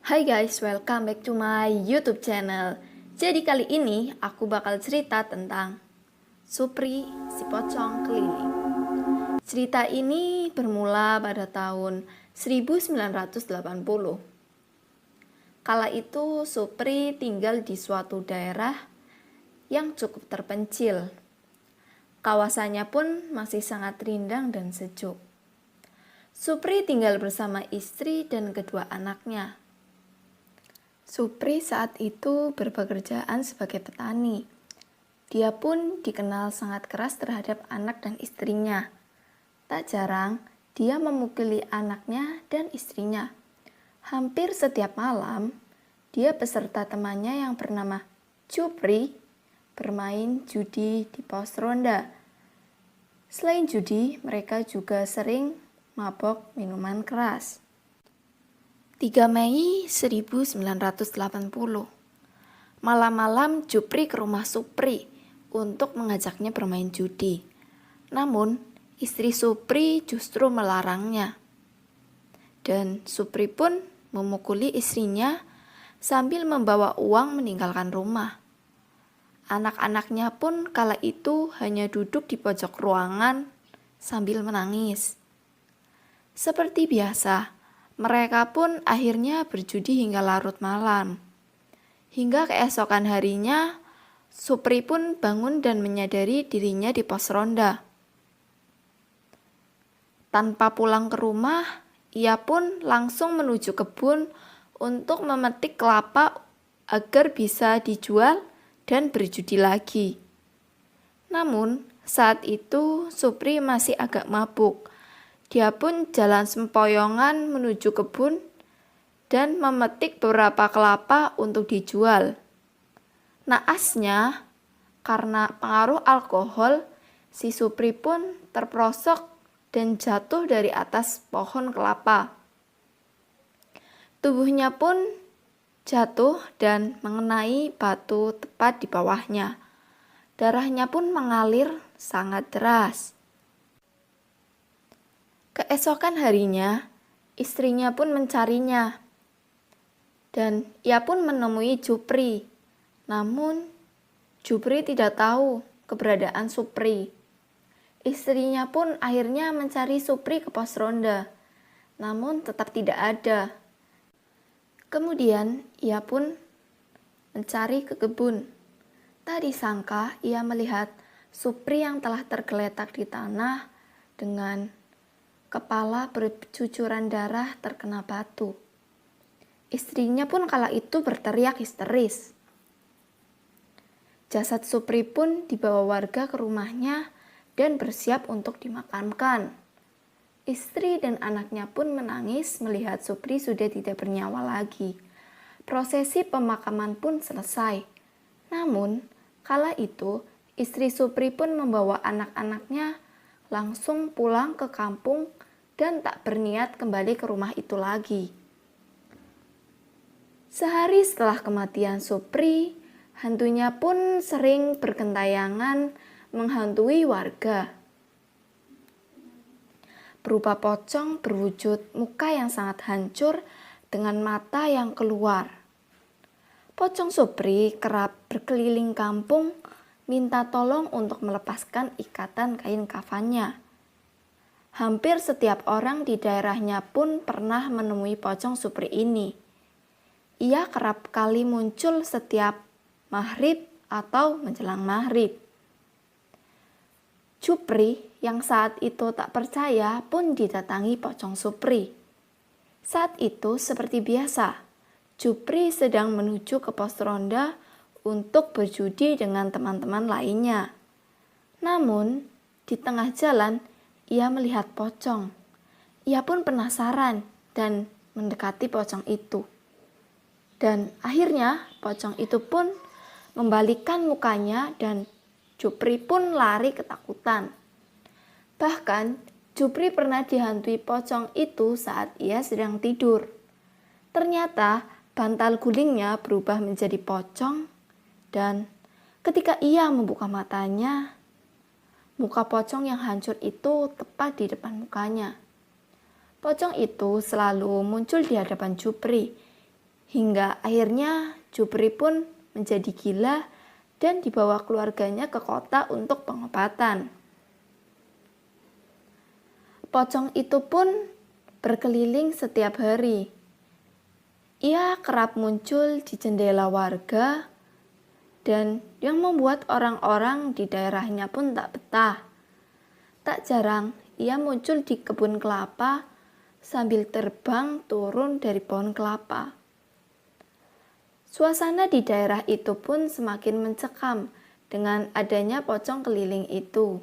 Hai guys, welcome back to my YouTube channel. Jadi kali ini aku bakal cerita tentang Supri si pocong keliling. Cerita ini bermula pada tahun 1980. Kala itu Supri tinggal di suatu daerah yang cukup terpencil. Kawasannya pun masih sangat rindang dan sejuk. Supri tinggal bersama istri dan kedua anaknya. Supri saat itu berpekerjaan sebagai petani. Dia pun dikenal sangat keras terhadap anak dan istrinya. Tak jarang, dia memukuli anaknya dan istrinya. Hampir setiap malam, dia beserta temannya yang bernama Supri bermain judi di pos ronda. Selain judi, mereka juga sering mabok minuman keras. 3 Mei 1980. Malam-malam Supri ke rumah Supri untuk mengajaknya bermain judi. Namun, istri Supri justru melarangnya. Dan Supri pun memukuli istrinya sambil membawa uang meninggalkan rumah. Anak-anaknya pun kala itu hanya duduk di pojok ruangan sambil menangis. Seperti biasa, mereka pun akhirnya berjudi hingga larut malam. Hingga keesokan harinya, Supri pun bangun dan menyadari dirinya di pos ronda. Tanpa pulang ke rumah, ia pun langsung menuju kebun untuk memetik kelapa agar bisa dijual dan berjudi lagi. Namun, saat itu Supri masih agak mabuk. Dia pun jalan sempoyongan menuju kebun dan memetik beberapa kelapa untuk dijual. Naasnya, karena pengaruh alkohol, si Supri pun terperosok dan jatuh dari atas pohon kelapa. Tubuhnya pun jatuh dan mengenai batu tepat di bawahnya. Darahnya pun mengalir sangat deras. Keesokan harinya, istrinya pun mencarinya. Dan ia pun menemui Supri. Namun, Supri tidak tahu keberadaan Supri. Istrinya pun akhirnya mencari Supri ke pos ronda. Namun tetap tidak ada. Kemudian, ia pun mencari ke kebun. Tak disangka ia melihat Supri yang telah tergeletak di tanah dengan kepala bercucuran darah terkena batu. Istrinya pun kala itu berteriak histeris. Jasad Supri pun dibawa warga ke rumahnya dan bersiap untuk dimakamkan. Istri dan anaknya pun menangis melihat Supri sudah tidak bernyawa lagi. Prosesi pemakaman pun selesai. Namun, kala itu istri Supri pun membawa anak-anaknya langsung pulang ke kampung dan tak berniat kembali ke rumah itu lagi. Sehari setelah kematian Supri, hantunya pun sering bergentayangan menghantui warga. Berupa pocong berwujud muka yang sangat hancur dengan mata yang keluar. Pocong Supri kerap berkeliling kampung minta tolong untuk melepaskan ikatan kain kafannya. Hampir setiap orang di daerahnya pun pernah menemui pocong Supri ini. Ia kerap kali muncul setiap maghrib atau menjelang maghrib. Supri yang saat itu tak percaya pun didatangi pocong Supri. Saat itu seperti biasa, Supri sedang menuju ke pos ronda untuk berjudi dengan teman-teman lainnya. Namun, di tengah jalan, ia melihat pocong. Ia pun penasaran dan mendekati pocong itu. Dan akhirnya, pocong itu pun membalikkan mukanya dan Supri pun lari ketakutan. Bahkan, Supri pernah dihantui pocong itu saat ia sedang tidur. Ternyata, bantal gulingnya berubah menjadi pocong. Dan ketika ia membuka matanya, muka pocong yang hancur itu tepat di depan mukanya. Pocong itu selalu muncul di hadapan Supri. Hingga akhirnya Jupri pun menjadi gila dan dibawa keluarganya ke kota untuk pengobatan. Pocong itu pun berkeliling setiap hari. Ia kerap muncul di jendela warga dan yang membuat orang-orang di daerahnya pun tak betah. Tak jarang ia muncul di kebun kelapa sambil terbang turun dari pohon kelapa. Suasana di daerah itu pun semakin mencekam dengan adanya pocong keliling itu.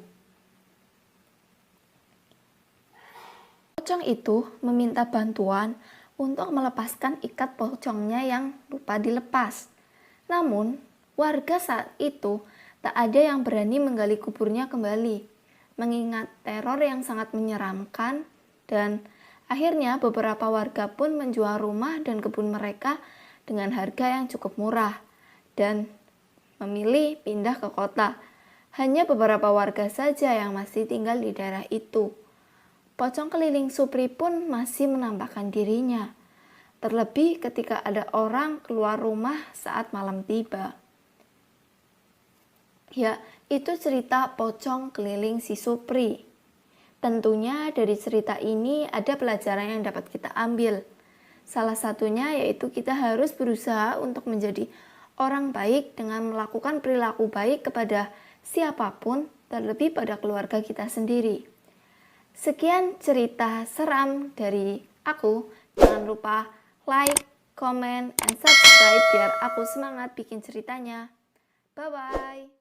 Pocong itu meminta bantuan untuk melepaskan ikat pocongnya yang lupa dilepas. Namun, warga saat itu tak ada yang berani menggali kuburnya kembali, mengingat teror yang sangat menyeramkan, dan akhirnya beberapa warga pun menjual rumah dan kebun mereka dengan harga yang cukup murah dan memilih pindah ke kota. Hanya beberapa warga saja yang masih tinggal di daerah itu. Pocong keliling Supri pun masih menampakkan dirinya, terlebih ketika ada orang keluar rumah saat malam tiba. Ya, itu cerita pocong keliling si Supri. Tentunya dari cerita ini ada pelajaran yang dapat kita ambil. Salah satunya yaitu kita harus berusaha untuk menjadi orang baik dengan melakukan perilaku baik kepada siapapun, terlebih pada keluarga kita sendiri. Sekian cerita seram dari aku. Jangan lupa like, comment, and subscribe biar aku semangat bikin ceritanya. Bye-bye.